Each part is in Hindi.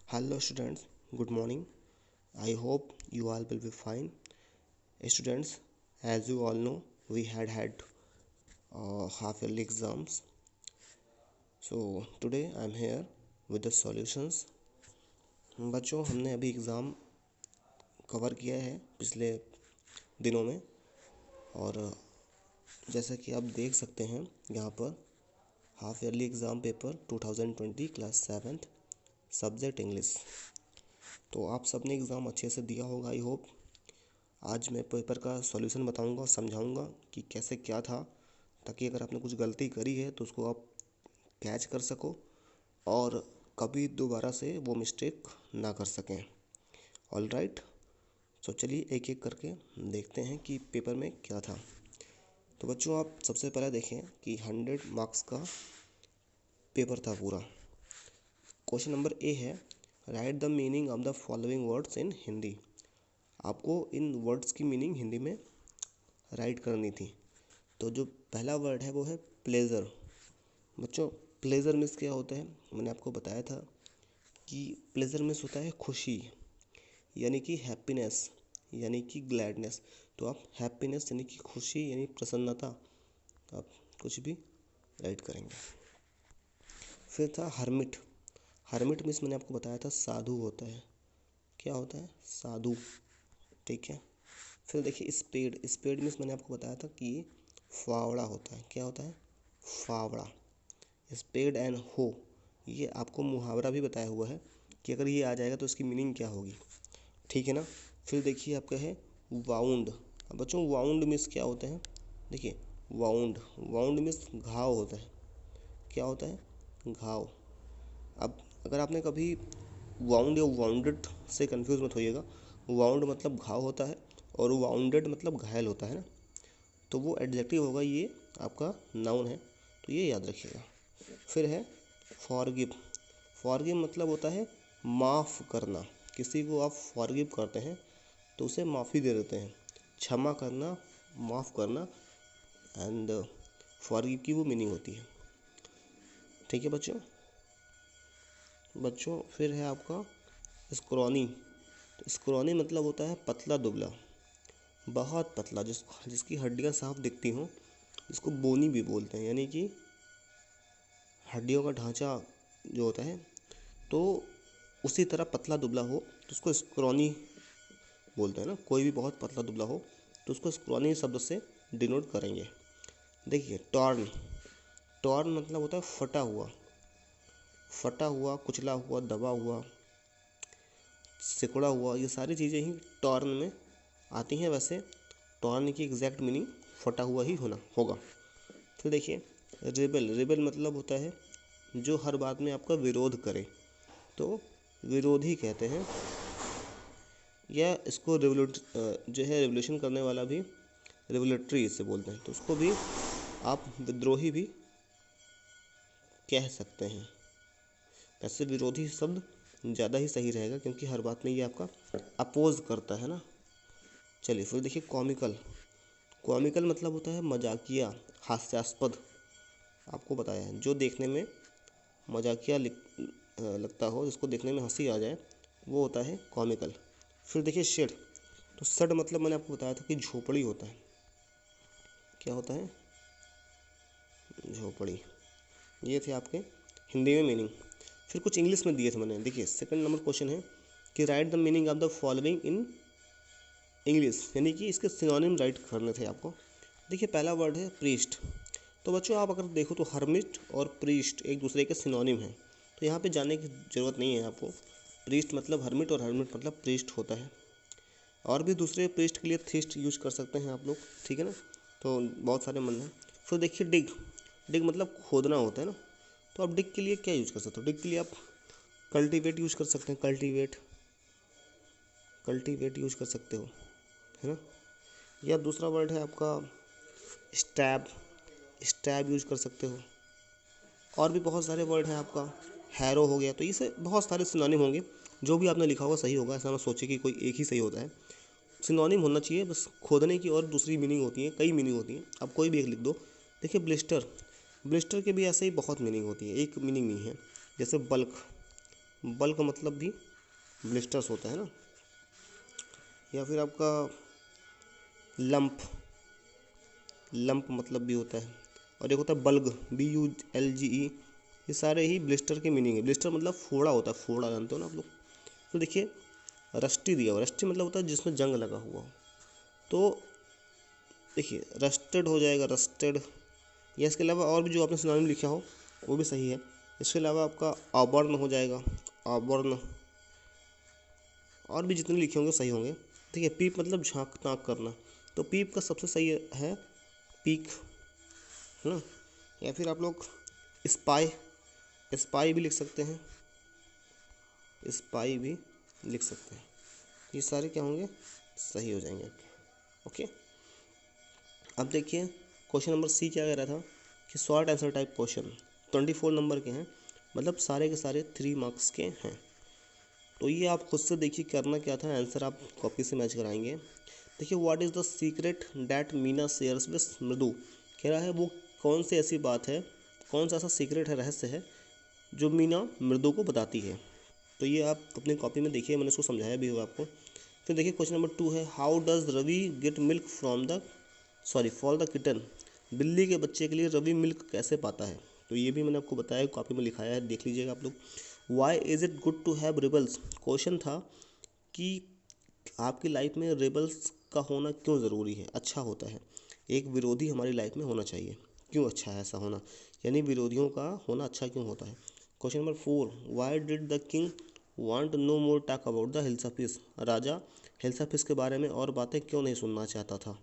Hello students, good morning. I hope you all will be fine. Students, as you all know, we had half yearly exams. So today I am here with the solutions. बच्चों, हमने अभी एग्ज़ाम कवर किया है पिछले दिनों में और जैसा कि आप देख सकते हैं यहाँ पर half yearly exam paper 2020 class 7th subject English. तो आप सबने एग्ज़ाम अच्छे से दिया होगा आई होप। आज मैं पेपर का सॉल्यूशन बताऊंगा और समझाऊंगा कि कैसे क्या था, ताकि अगर आपने कुछ गलती करी है तो उसको आप कैच कर सको और कभी दोबारा से वो मिस्टेक ना कर सकें। ऑल राइट, सो चलिए एक एक करके देखते हैं कि पेपर में क्या था। तो बच्चों, आप सबसे पहले देखें कि 100 मार्क्स का पेपर था पूरा। क्वेश्चन नंबर ए है, right the meaning of the following words in Hindi. आपको इन वर्ड्स की मीनिंग हिंदी में राइट करनी थी। तो जो पहला वर्ड है वो है प्लेज़र। बच्चों, प्लेज़र मीन्स क्या होता है, मैंने आपको बताया था कि प्लेज़र मीन्स होता है खुशी, यानी कि हैप्पीनेस, यानी कि ग्लैडनेस। तो आप हैप्पीनेस यानी कि खुशी यानी प्रसन्नता, आप कुछ भी राइट करेंगे। फिर था हर्मिट। हर्मिट मीन्स मैंने आपको बताया था साधु होता है। क्या होता है? साधु। ठीक है। फिर देखिए स्पेड। स्पेड मीन्स मैंने आपको बताया था कि ये फावड़ा होता है। क्या होता है? फावड़ा। स्पेड एंड हो, ये आपको मुहावरा भी बताया हुआ है कि अगर ये आ जाएगा तो इसकी मीनिंग क्या होगी। ठीक है ना। फिर देखिए आपका है वाउंड। अब बच्चों, वाउंड मीन्स क्या होता है? देखिए वाउंड, वाउंड मीन्स घाव होता है। क्या होता है? घाव। अब अगर आपने कभी वाउंड या वाउंडेड से कंफ्यूज मत होइएगा। वाउंड मतलब घाव होता है और वाउंडेड मतलब घायल होता है ना। तो वो एडजेक्टिव होगा, ये आपका नाउन है, तो ये याद रखिएगा। फिर है फॉरगिव। फॉरगिव मतलब होता है माफ़ करना। किसी को आप फॉरगिव करते हैं तो उसे माफ़ी दे देते हैं। क्षमा करना, माफ़ करना, एंड फॉरगिव की वो मीनिंग होती है। ठीक है बच्चों। बच्चों फिर है आपका स्क्रॉनी। तो स्क्रॉनी मतलब होता है पतला दुबला, बहुत पतला, जिसकी हड्डियाँ साफ दिखती हों, जिसको बोनी भी बोलते हैं, यानी कि हड्डियों का ढांचा जो होता है तो उसी तरह पतला दुबला हो तो उसको स्क्रॉनी बोलते हैं ना। कोई भी बहुत पतला दुबला हो तो उसको स्क्रॉनी शब्द से डिनोट करेंगे। देखिए टॉर्न। टॉर्न मतलब होता है फटा हुआ, फटा हुआ, कुचला हुआ, दबा हुआ, सिकुड़ा हुआ, ये सारी चीज़ें ही टॉर्न में आती हैं। वैसे टॉर्न की एग्जैक्ट मीनिंग फटा हुआ ही होना होगा। फिर देखिए रिबेल। रिबेल मतलब होता है जो हर बात में आपका विरोध करे, तो विरोधी कहते हैं। या इसको जो है रिवोल्यूशन करने वाला भी रिवोल्यूटरी इसे बोलते हैं, तो उसको भी आप विद्रोही भी कह सकते हैं। वैसे विरोधी शब्द ज़्यादा ही सही रहेगा क्योंकि हर बात में ये आपका अपोज करता है ना। चलिए फिर देखिए कॉमिकल। कॉमिकल मतलब होता है मजाकिया, हास्यास्पद। आपको बताया है जो देखने में मजाकिया लगता हो, जिसको देखने में हंसी आ जाए, वो होता है कॉमिकल। फिर देखिए शेड। तो शेड मतलब मैंने आपको बताया था कि झोपड़ी होता है। क्या होता है? झोपड़ी। ये थे आपके हिंदी में मीनिंग। फिर कुछ इंग्लिश में दिए थे मैंने। देखिए सेकंड नंबर क्वेश्चन है कि right the meaning of the following in English, यानी कि इसके सिनोनिम राइट करने थे आपको। देखिए पहला वर्ड है प्रीस्ट। तो बच्चों आप अगर देखो तो हर्मिट और प्रीस्ट एक दूसरे के सिनोनिम हैं, तो यहाँ पे जाने की ज़रूरत नहीं है आपको। प्रीस्ट मतलब हर्मिट और हर्मिट मतलब प्रीस्ट होता है। और भी दूसरे प्रीस्ट के लिए थीस्ट यूज कर सकते हैं आप लोग, ठीक है ना। तो बहुत सारे मन हैं। फिर देखिए डिग। डिग मतलब खोदना होता है ना। तो आप डिग के लिए क्या यूज कर सकते हो? डिग के लिए आप कल्टीवेट यूज कर सकते हैं। कल्टीवेट, कल्टीवेट यूज कर सकते हो, है ना। या दूसरा वर्ड है आपका स्टैब। स्टैब यूज कर सकते हो। और भी बहुत सारे वर्ड हैं आपका। हैरो हो गया। तो इसे बहुत सारे सिनोनिम होंगे। जो भी आपने लिखा होगा सही होगा, ऐसा ना सोचे कि कोई एक ही सही होता है। सिनोनिम होना चाहिए बस। खोदने की और दूसरी मीनिंग होती है, कई मीनिंग होती है, आप कोई भी एक लिख दो। देखिए ब्लिस्टर। ब्लिस्टर के भी ऐसे ही बहुत मीनिंग होती है, एक मीनिंग नहीं है। जैसे बल्क, बल का मतलब भी ब्लिस्टर्स होता है ना। या फिर आपका लंप, लंप मतलब भी होता है। और एक होता है बल्ग, BULGE, ये सारे ही ब्लिस्टर के मीनिंग है। ब्लिस्टर मतलब फोड़ा होता है, फोड़ा जानते हो ना आप लोग। तो देखिए रस्टी दिया हुआ, रस्टी मतलब होता है जिसमें जंग लगा हुआ हो। तो देखिए रस्टेड हो जाएगा, रस्टेड। या इसके अलावा और भी जो आपने सिनोनिम लिखा हो वो भी सही है। इसके अलावा आपका आबर्न हो जाएगा, आबर्न। और भी जितने लिखे होंगे सही होंगे। ठीक है, पीप मतलब झांक ताक करना, तो पीप का सबसे सही है पीक, है ना। या फिर आप लोग स्पाई, स्पाई भी लिख सकते हैं, स्पाई भी लिख सकते हैं। ये सारे क्या होंगे, सही हो जाएंगे आपके। ओके, अब देखिए क्वेश्चन नंबर सी क्या कह रहा था कि short answer type question 24 number के हैं, मतलब सारे के सारे 3 मार्क्स के हैं। तो ये आप खुद से देखिए करना क्या था, आंसर आप कॉपी से मैच कराएंगे। देखिए what is the secret that Meena shares with मृदु, कह रहा है वो कौन सी ऐसी बात है, कौन सा ऐसा सीक्रेट है, रहस्य है जो मीना मृदु को बताती है। तो ये आप अपनी कॉपी में देखिए, मैंने इसको समझाया भी होगा आपको। फिर देखिए क्वेश्चन नंबर 2 है how does Ravi get milk from the for the kitten, बिल्ली के बच्चे के लिए रवि मिल्क कैसे पाता है। तो ये भी मैंने आपको बताया, कॉपी में लिखाया है, देख लीजिएगा आप लोग। Why is it good to have rebels, question था कि आपकी लाइफ में रिबल्स का होना क्यों ज़रूरी है, अच्छा होता है, एक विरोधी हमारी लाइफ में होना चाहिए, क्यों अच्छा है ऐसा होना, यानी विरोधियों का होना अच्छा क्यों होता है। Question number 4 why did the king want no more talk about the hilsa fish, राजा हिल्सा फिश के बारे में और बातें क्यों नहीं सुनना चाहता था।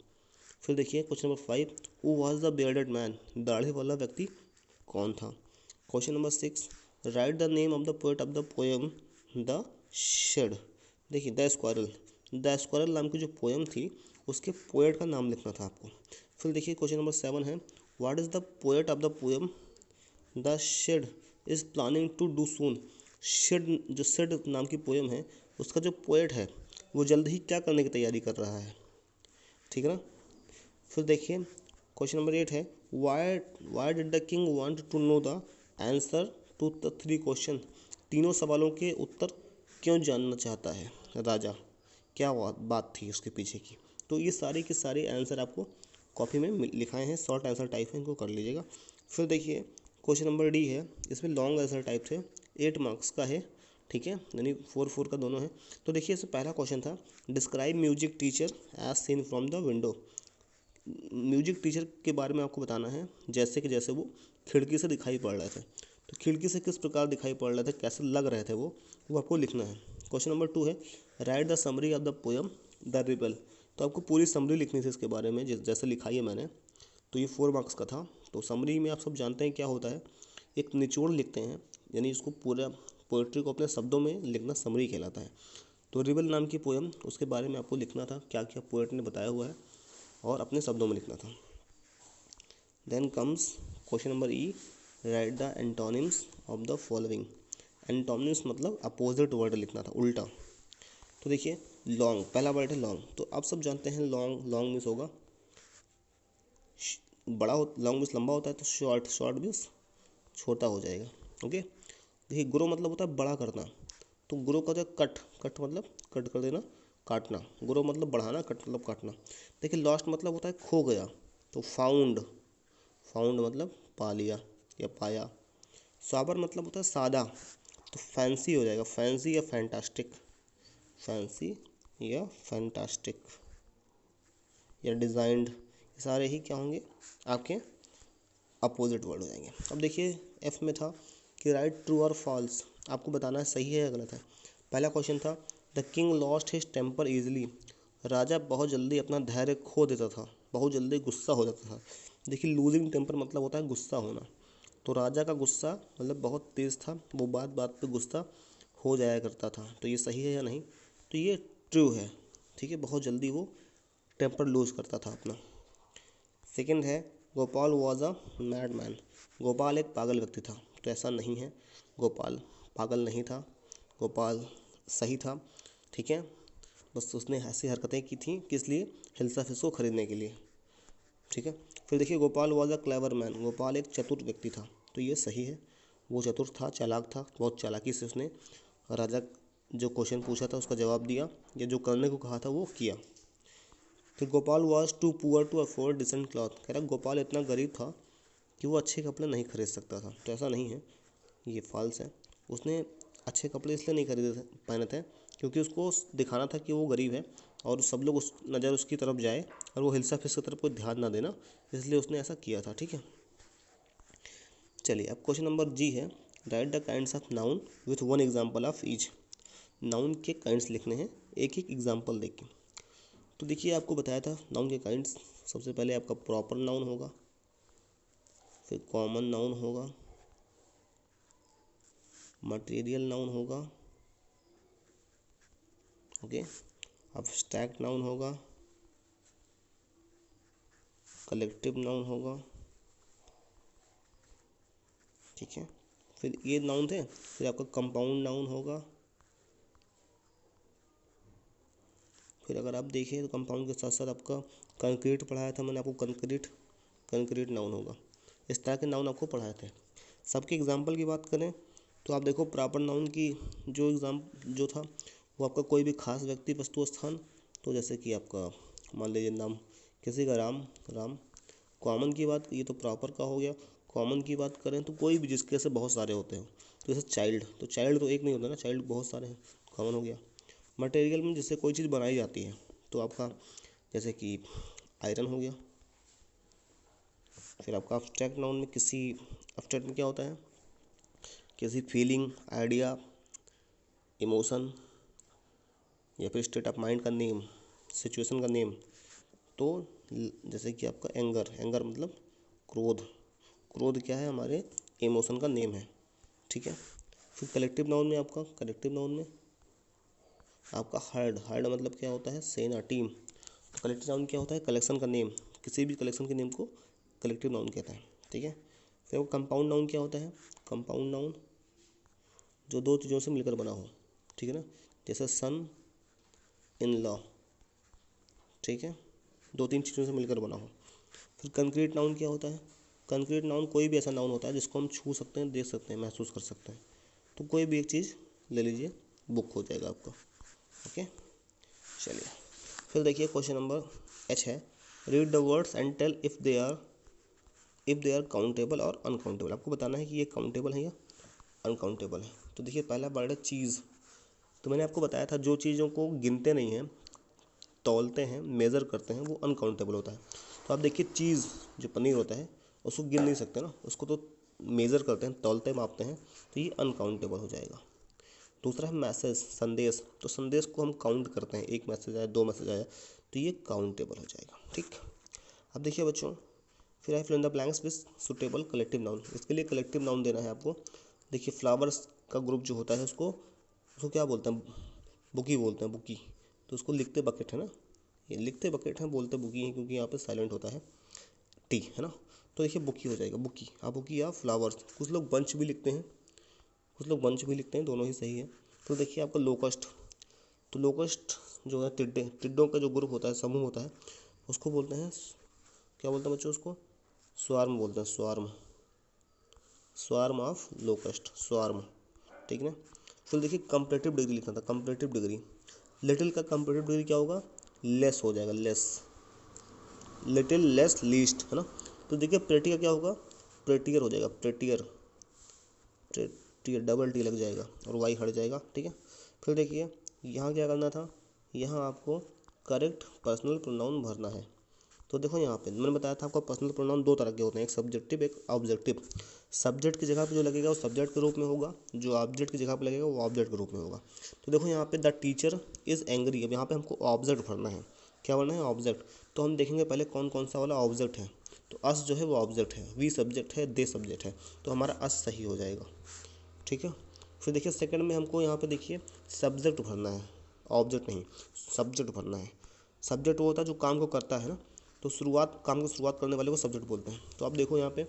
फिर देखिए question number 5 who was the bearded man, दाढ़ी वाला व्यक्ति कौन था। Question number 6 write the name of the poet of the poem the shed, देखिए द स्क्वायरल नाम की जो पोएम थी उसके पोएट का नाम लिखना था आपको। फिर देखिए क्वेश्चन नंबर 7 है what is the poet of the poem the shed is planning to do soon, shed जो शेड नाम की पोएम है उसका जो पोएट है वो जल्द ही क्या करने की तैयारी कर रहा है, ठीक है ना। फिर देखिए क्वेश्चन नंबर 8 है why did the king want to know the answer to the 3 question, तीनों सवालों के उत्तर क्यों जानना चाहता है राजा, क्या बात थी उसके पीछे की। तो ये सारे के सारे आंसर आपको कॉपी में लिखाए हैं, शॉर्ट आंसर टाइप है, इनको कर लीजिएगा। फिर देखिए क्वेश्चन नंबर डी है, इसमें लॉन्ग आंसर टाइप थे, 8 मार्क्स का है, ठीक है, यानी 4 का दोनों है। तो देखिए इसमें पहला क्वेश्चन था describe music teacher as seen from the window, music teacher के बारे में आपको बताना है जैसे कि जैसे वो खिड़की से दिखाई पड़ रहे थे, तो खिड़की से किस प्रकार दिखाई पड़ रहे थे, कैसे लग रहे थे वो आपको लिखना है। क्वेश्चन नंबर 2 है right the summary of the poem the rebel, तो आपको पूरी समरी लिखनी थी इसके बारे में जैसे लिखाई है मैंने। तो ये 4 मार्क्स का था। तो समरी में आप सब जानते हैं क्या होता है, एक निचोड़ लिखते हैं, यानी इसको पूरा पोइट्री को अपने शब्दों में लिखना समरी कहलाता है। तो रिबल नाम की पोएम उसके बारे में आपको लिखना था, क्या क्या पोएट ने बताया हुआ है और अपने शब्दों में लिखना था। Then comes question number E write the antonyms of the following, antonyms मतलब अपोजिट वर्ड लिखना था, उल्टा। तो देखिए लॉन्ग, पहला वर्ड है लॉन्ग, तो आप सब जानते हैं लॉन्ग, लॉन्ग मीन्स होगा बड़ा, लॉन्ग मीन्स लंबा होता है, तो शॉर्ट, शॉर्ट मीन्स छोटा हो जाएगा। ओके, देखिए ग्रो मतलब होता है बड़ा करना, तो ग्रो का होता है कट, कट मतलब कट कर देना, काटना, ग्रो मतलब बढ़ाना, कट मतलब काटना। देखिए लॉस्ट मतलब होता है खो गया, तो फाउंड, फाउंड मतलब पा लिया या पाया। सॉबर मतलब होता है सादा, तो फैंसी हो जाएगा, फैंसी या फैंटास्टिक, फैंसी या फैंटास्टिक या डिज़ाइंड, ये सारे ही क्या होंगे आपके अपोजिट वर्ड हो जाएंगे। अब देखिए एफ में था कि राइट ट्रू और फॉल्स, आपको बताना है सही है या गलत है। पहला क्वेश्चन था the king lost his temper easily, राजा बहुत जल्दी अपना धैर्य खो देता था, बहुत जल्दी गुस्सा हो जाता था। देखिए लूजिंग टेम्पर मतलब होता है गुस्सा होना, तो राजा का गुस्सा मतलब बहुत तेज़ था, वो बात बात पे गुस्सा हो जाया करता था। तो ये सही है या नहीं, तो ये ट्रू है, ठीक है, बहुत जल्दी वो टेम्पर लूज करता था अपना। सेकंड है Gopal was a mad man, Gopal एक पागल व्यक्ति था, तो ऐसा नहीं है, गोपाल पागल नहीं था, गोपाल सही था, ठीक है, बस उसने ऐसी हरकतें की थी किस लिए, हिल्सा फिश को खरीदने के लिए, ठीक है। फिर देखिए Gopal was a clever man, Gopal एक चतुर व्यक्ति था, तो ये सही है, वो चतुर था, चालाक था, बहुत चालाकी से उसने राजा जो क्वेश्चन पूछा था उसका जवाब दिया, या जो करने को कहा था वो किया। फिर Gopal was too poor to afford decent cloth, कह रहा गोपाल इतना गरीब था कि वो अच्छे कपड़े नहीं खरीद सकता था। तो ऐसा नहीं है, ये फॉल्स है। उसने अच्छे कपड़े इसलिए नहीं खरीदे पहने थे क्योंकि उसको दिखाना था कि वो गरीब है और सब लोग उस नज़र उसकी तरफ जाए और वो हिलसा फिस की तरफ कोई ध्यान ना देना, इसलिए उसने ऐसा किया था। ठीक है, चलिए अब क्वेश्चन नंबर जी है, right the kinds of noun with one example of each. Noun के काइंड्स लिखने हैं एक एक एग्जाम्पल देख के। तो देखिए आपको बताया था नाउन के काइंड्स, सबसे पहले आपका प्रॉपर नाउन होगा, फिर कॉमन नाउन होगा, मटेरियल नाउन होगा, ओके, अब्स्ट्रैक्ट नाउन होगा, कलेक्टिव नाउन होगा। ठीक है, फिर ये नाउन थे, फिर आपका कंपाउंड नाउन होगा, फिर अगर आप देखें तो कंपाउंड के साथ साथ आपका कंक्रीट पढ़ाया था मैंने आपको, कंक्रीट नाउन होगा। इस तरह के नाउन आपको पढ़ाए थे। सबके एग्जाम्पल की बात करें तो आप देखो प्रॉपर नाउन की जो था वो आपका कोई भी खास व्यक्ति वस्तु स्थान, तो जैसे कि आपका मान लीजिए नाम किसी का राम। कॉमन की बात, ये तो प्रॉपर का हो गया। कॉमन की बात करें तो कोई भी जिसके से बहुत सारे होते हैं, तो जैसे चाइल्ड, तो चाइल्ड तो एक नहीं होता ना, चाइल्ड बहुत सारे हैं, कॉमन हो गया। मटेरियल में जिससे कोई चीज़ बनाई जाती है तो आपका जैसे कि आयरन हो गया। फिर आपका अब्स्ट्रैक्ट नाउन में अब्स्ट्रैक्ट में क्या होता है, किसी फीलिंग, आइडिया, इमोशन या फिर स्टेट ऑफ माइंड का नेम, सिचुएशन का नेम। तो जैसे कि आपका एंगर मतलब क्रोध क्या है, हमारे इमोशन का नेम है। ठीक है, फिर कलेक्टिव नाउन में आपका हर्ड मतलब क्या होता है, सेना, टीम। तो कलेक्टिव नाउन क्या होता है, कलेक्शन का नेम, किसी भी कलेक्शन के नेम को कलेक्टिव नाउन कहता है। ठीक है, फिर वो कंपाउंड नाउन क्या होता है, कंपाउंड नाउन जो दो चीज़ों से मिलकर बना हो। ठीक है ना, जैसे सन इन लॉ। ठीक है, दो तीन चीज़ों से मिलकर बना हो। फिर कंक्रीट नाउन क्या होता है, कंक्रीट नाउन कोई भी ऐसा नाउन होता है जिसको हम छू सकते हैं, देख सकते हैं, महसूस कर सकते हैं। तो कोई भी एक चीज़ ले लीजिए, बुक हो जाएगा आपका। ओके, चलिए फिर देखिए क्वेश्चन नंबर एच है, read the words and tell if they are countable और अनकाउंटेबल। आपको बताना है कि ये काउंटेबल है या अनकाउंटेबल है। तो देखिए पहला वर्ड है चीज़। तो मैंने आपको बताया था जो चीज़ों को गिनते नहीं हैं, तौलते हैं, मेज़र करते हैं, वो अनकाउंटेबल होता है। तो आप देखिए चीज़ जो पनीर होता है उसको गिन नहीं सकते ना, उसको तो मेज़र करते हैं, तौलते मापते हैं, तो ये अनकाउंटेबल हो जाएगा। दूसरा है मैसेज, संदेश। तो संदेश को हम काउंट करते हैं, एक मैसेज आया, दो मैसेज आया, तो ये काउंटेबल हो जाएगा। ठीक, अब देखिए बच्चों, फिर है fill in the blanks with suitable collective noun. इसके लिए कलेक्टिव नाउन देना है आपको। देखिए फ्लावर्स का ग्रुप जो होता है उसको क्या बोलते हैं, बुकी बोलते हैं, बुकी। तो उसको लिखते बकेट है ना, ये लिखते बकेट हैं, बोलते बुकी हैं, क्योंकि यहाँ पे साइलेंट होता है टी, है ना। तो देखिए बुकी हो जाएगा, बुकी या फ्लावर्स। कुछ लोग बंच भी लिखते हैं, दोनों ही सही है। तो देखिए आपका लोकस्ट, तो लोकस्ट जो है टिड्डों का जो ग्रुप होता है, समूह होता है, उसको बोलते हैं, क्या बोलते हैं बच्चों, उसको स्वार्म बोलते हैं, स्वार्म ऑफ लोकस्ट, स्वार्म। ठीक है ना। फिर देखिए कंपैरेटिव डिग्री लिखना था, कंपैरेटिव डिग्री, लिटिल का कंपैरेटिव डिग्री क्या होगा, लेस हो जाएगा, लिटिल लेस लीस्ट, है ना। तो देखिए प्रेटी का क्या होगा, प्रेटियर हो जाएगा, प्रेटियर डबल टी लग जाएगा और वाई हट जाएगा। ठीक है, फिर देखिए यहाँ क्या करना था, यहाँ आपको करेक्ट पर्सनल प्रोनाउन भरना है। तो देखो यहाँ पे मैंने बताया था आपको पर्सनल प्रोनाउन दो तरह के होते हैं, एक सब्जेक्टिव, एक ऑब्जेक्टिव। सब्जेक्ट की जगह पे जो लगेगा वो सब्जेक्ट के रूप में होगा, जो ऑब्जेक्ट की जगह पे लगेगा वो ऑब्जेक्ट के रूप में होगा। तो देखो यहाँ पे द टीचर इज़ एंग्री, अब यहाँ पे हमको ऑब्जेक्ट भरना है, क्या भरना है, ऑब्जेक्ट। तो हम देखेंगे पहले कौन कौन सा वाला ऑब्जेक्ट है। तो अस जो है वो ऑब्जेक्ट है, वी सब्जेक्ट है, दे सब्जेक्ट है, तो हमारा अस सही हो जाएगा। ठीक है, फिर देखिए सेकंड में हमको यहाँ पे देखिए सब्जेक्ट भरना है, ऑब्जेक्ट नहीं, सब्जेक्ट भरना है। सब्जेक्ट वो होता है जो काम को करता है ना, तो काम की शुरुआत करने वाले को सब्जेक्ट बोलते हैं। तो आप देखो यहाँ पे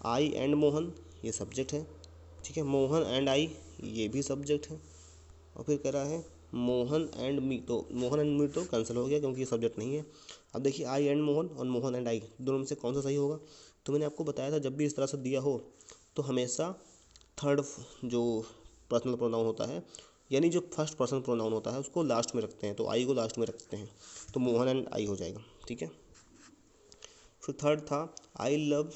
आई एंड मोहन, ये सब्जेक्ट है। ठीक है, मोहन एंड आई, ये भी सब्जेक्ट है। और फिर कह रहा है मोहन एंड मी, तो मोहन एंड मी तो कैंसिल हो गया क्योंकि ये सब्जेक्ट नहीं है। अब देखिए आई एंड मोहन और मोहन एंड आई, दोनों में से कौन सा सही होगा। तो मैंने आपको बताया था जब भी इस तरह से दिया हो तो हमेशा थर्ड जो पर्सनल प्रोनाउन होता है, यानी जो फर्स्ट पर्सन प्रोनाउन होता है उसको लास्ट में रखते हैं, तो आई को लास्ट में रखते हैं, तो मोहन एंड आई हो जाएगा, ठीक है। फिर थर्ड था आई लव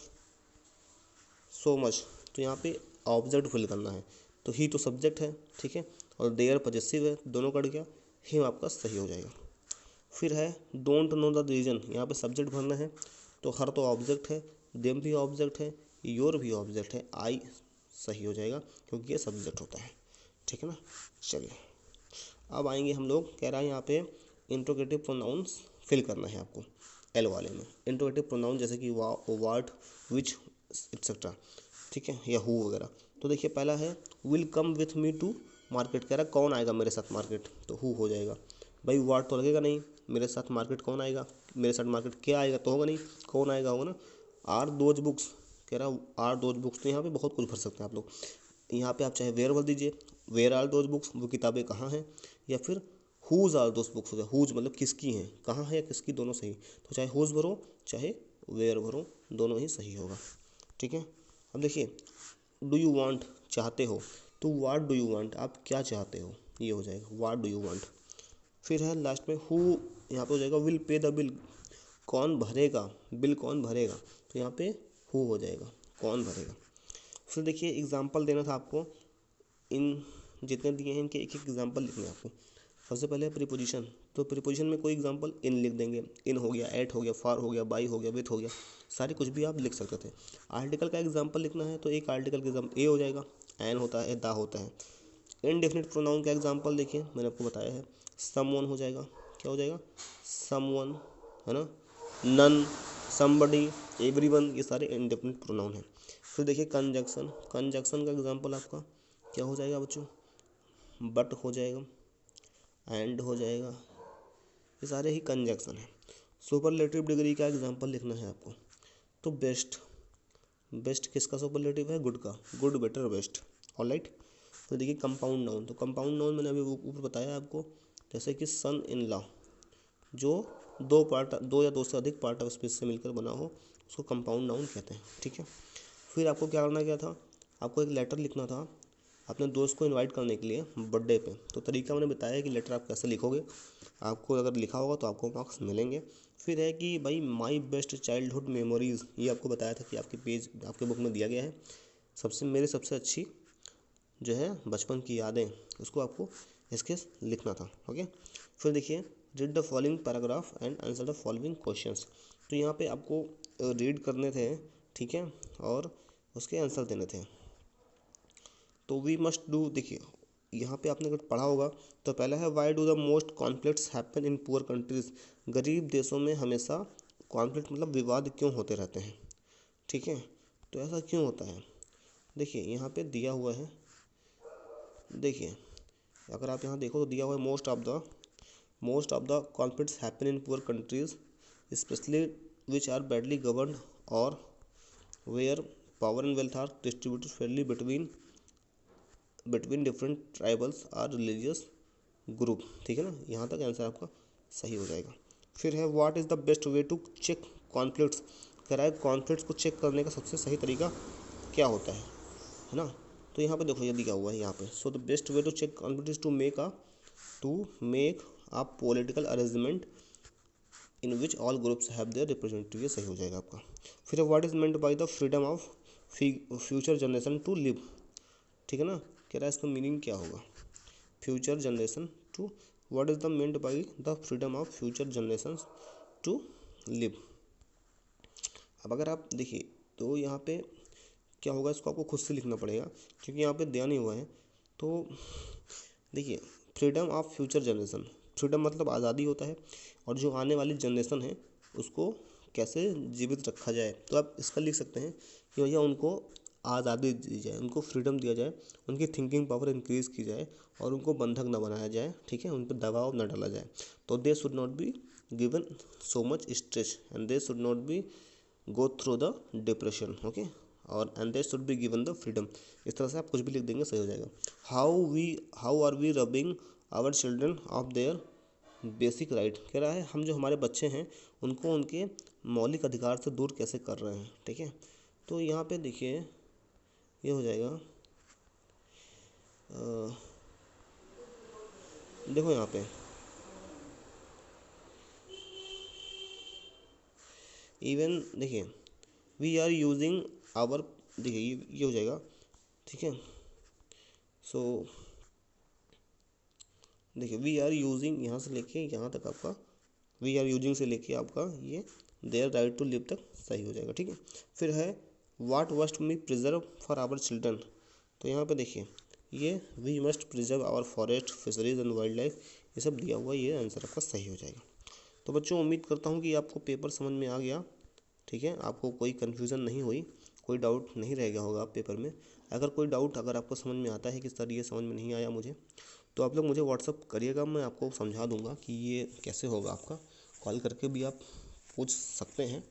सो मच, तो यहाँ पे ऑब्जेक्ट फिल करना है, तो ही तो सब्जेक्ट है, ठीक है, और देयर पॉजेसिव है, दोनों कट गया, हिम आपका सही हो जाएगा। फिर है डोंट नो द रीजन, यहाँ पे सब्जेक्ट भरना है, तो हर तो ऑब्जेक्ट है, देम भी ऑब्जेक्ट है, योर भी ऑब्जेक्ट है, आई सही हो जाएगा क्योंकि ये सब्जेक्ट होता है, ठीक है ना। चलिए अब आएंगे हम लोग, कह रहा है यहाँ पे इंट्रोगेटिव प्रोनाउंस फिल करना है आपको एल वाले में। इंट्रोगेटिव प्रोनाउन जैसे कि वाट, विच एक्सेट्रा, ठीक है, या हु वगैरह। तो देखिए पहला है will come with me to market, कह रहा है कौन आएगा मेरे साथ मार्केट, तो हु हो जाएगा। भाई वाट तो लगेगा नहीं, मेरे साथ मार्केट कौन आएगा, मेरे साथ मार्केट क्या आएगा, तो होगा नहीं, कौन आएगा होगा ना। आर दोज बुक्स, कह रहा आर दोज बुक्स, तो यहाँ पे बहुत कुछ भर सकते हैं आप लोग। यहाँ पे आप चाहे वेयर भर दीजिए, वेयर आर दोज बुक्स, वो किताबें कहाँ हैं, या फिर हुज आर दोज बुक्स हो जाए, हुज मतलब किसकी हैं, कहाँ है या किसकी, दोनों सही। तो चाहे हुज भरो चाहे वेयर भरो, दोनों ही सही होगा, ठीक है। अब देखिए डू यू वांट, चाहते हो, तो वाट डू यू वांट, आप क्या चाहते हो, ये हो जाएगा वाट डू यू वांट। फिर है लास्ट में हु, यहाँ पे हो जाएगा विल पे द बिल, कौन भरेगा बिल, कौन भरेगा, तो यहाँ पे हु हो जाएगा, कौन भरेगा। फिर देखिए एग्जाम्पल देना था आपको, इन जितने दिए हैं इनके एक एक एग्जाम्पल लिखने हैं आपको। सबसे पहले प्रीपोजिशन, तो प्रीपोजिशन में कोई एग्जाम्पल इन लिख देंगे, इन हो गया, एट हो गया, फॉर हो गया, बाई हो गया, विथ हो गया, सारे कुछ भी आप लिख सकते थे। आर्टिकल का एग्जाम्पल लिखना है तो एक आर्टिकल का एग्जाम्पल ए हो जाएगा, एन होता है, दा होता है। इनडेफिनिट प्रोनाउन का एग्जाम्पल देखिए मैंने आपको बताया है, समवन हो जाएगा, क्या हो जाएगा, समवन, है ना, नन, समबडी, एवरीवन, ये सारे इनडेफिनिट प्रोनाउन हैं। फिर देखिए कंजक्शन, कंजक्शन का एग्जाम्पल आपका क्या हो जाएगा बच्चों, बट हो जाएगा, एंड हो जाएगा, ये सारे ही कंजक्शन है। सुपरलेटिव डिग्री का एग्जांपल लिखना है आपको, तो बेस्ट, बेस्ट किसका सुपरलेटिव है, गुड का, गुड बेटर बेस्ट, ऑलराइट। तो देखिए कंपाउंड नाउन, तो कंपाउंड नाउन मैंने अभी ऊपर बताया आपको, जैसे कि सन इन लॉ, जो दो या दो से अधिक पार्ट ऑफ स्पीच से मिलकर बना हो उसको कंपाउंड नाउन कहते हैं, ठीक है। फिर आपको क्या करना क्या था, आपको एक लेटर लिखना था अपने दोस्त को इनवाइट करने के लिए बर्थडे पे, तो तरीका मैंने बताया है कि लेटर आप कैसे लिखोगे, आपको अगर लिखा होगा तो आपको मार्क्स मिलेंगे। फिर है कि भाई माई बेस्ट चाइल्डहुड मेमोरीज़, ये आपको बताया था कि आपकी पेज आपके बुक में दिया गया है, मेरी सबसे अच्छी जो है बचपन की यादें, उसको आपको इसके लिखना था, ओके। फिर देखिए read the following paragraph and answer the following questions, तो यहाँ पे आपको रीड करने थे, ठीक है, और उसके आंसर देने थे। तो वी मस्ट डू, देखिए यहाँ पे आपने अगर पढ़ा होगा तो पहला है why do the most conflicts happen in poor countries, गरीब देशों में हमेशा कॉन्फ्लिक्ट मतलब विवाद क्यों होते रहते हैं, ठीक है, तो ऐसा क्यों होता है। देखिए यहाँ पे दिया हुआ है, देखिए अगर आप यहाँ देखो तो दिया हुआ है most of the conflicts happen in poor countries especially which are badly governed और where power and wealth are distributed fairly between different tribals or religious group, ठीक है ना, यहाँ तक आंसर आपका सही हो जाएगा। फिर है what is the best way to check conflicts, कह रहा है कॉन्फ्लिक्ट्स को चेक करने का सबसे सही तरीका क्या होता है ना। तो यहाँ पे देखो ये दिया हुआ है यहाँ पे, so the best way to check conflict is to make a political arrangement in which all groups have their representative, ये सही हो जाएगा आपका। फिर what is meant by the freedom of future generation to live, ठीक है ना, कह रहा है इसका मीनिंग क्या होगा, future generation to, what is the meant by the freedom of future generation to live. अब अगर आप देखिए तो यहाँ पे क्या होगा, इसको आपको खुद से लिखना पड़ेगा क्योंकि यहाँ पे दिया नहीं हुआ है। तो देखिए freedom of future generation, freedom मतलब आज़ादी होता है, और जो आने वाली जनरेशन है उसको कैसे जीवित रखा जाए, तो आप इसका लिख सकते हैं कि भैया उनको आज़ादी दी जाए, उनको फ्रीडम दिया जाए, उनकी थिंकिंग पावर इंक्रीज़ की जाए और उनको बंधक न बनाया जाए, ठीक है, उन पर दबाव न डाला जाए। तो they should not be given so much stress and they should not be go through the depression, okay, और and they should be given the freedom. इस तरह से आप कुछ भी लिख देंगे सही हो जाएगा। How are we robbing our children of their basic right, कह रहा है हम जो हमारे बच्चे हैं उनको उनके मौलिक अधिकार से दूर कैसे कर रहे हैं, ठीक है। तो यहाँ पे देखिए ये हो जाएगा देखो यहाँ पे इवन देखिए वी आर यूजिंग आवर, देखिए ये हो जाएगा, ठीक है। सो देखिए वी आर यूजिंग यहाँ से लेके यहाँ तक आपका, वी आर यूजिंग से लेके आपका ये देयर राइट टू लिव तक सही हो जाएगा, ठीक है। फिर है what must me preserve for our children, तो यहाँ पे देखिए ये we must preserve our forest fisheries and wildlife, ये सब दिया हुआ, ये आंसर आपका सही हो जाएगा। तो बच्चों उम्मीद करता हूँ कि आपको पेपर समझ में आ गया, ठीक है, आपको कोई कन्फ्यूज़न नहीं हुई, कोई डाउट नहीं रह गया होगा आप पेपर में। अगर कोई डाउट अगर आपको समझ में आता है कि सर ये समझ में नहीं आया मुझे, तो आप लोग मुझे व्हाट्सअप करिएगा, मैं आपको समझा दूंगा कि ये कैसे होगा। आपका कॉल करके भी आप पूछ सकते हैं।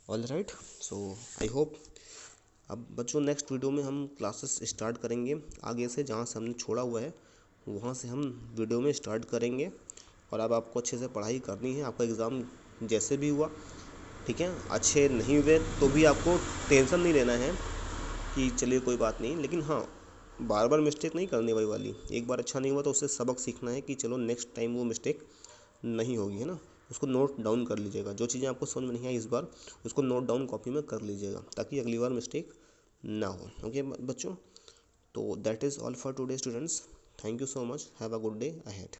All right, so I hope. अब बच्चों नेक्स्ट वीडियो में हम क्लासेस स्टार्ट करेंगे आगे से, जहाँ से हमने छोड़ा हुआ है वहाँ से हम वीडियो में स्टार्ट करेंगे। और अब आपको अच्छे से पढ़ाई करनी है, आपका एग्ज़ाम जैसे भी हुआ, ठीक है, अच्छे नहीं हुए तो भी आपको टेंशन नहीं लेना है कि चलिए कोई बात नहीं, लेकिन हाँ बार बार मिस्टेक नहीं करने वाली। एक बार अच्छा नहीं हुआ तो उससे सबक सीखना है कि चलो नेक्स्ट टाइम वो मिस्टेक नहीं होगी, है ना। उसको नोट डाउन कर लीजिएगा, जो चीज़ें आपको समझ में नहीं आई इस बार उसको नोट डाउन कॉपी में कर लीजिएगा, ताकि अगली बार मिस्टेक ना हो। ओके बच्चों, तो that is all for today students, thank you so much, have a good day ahead.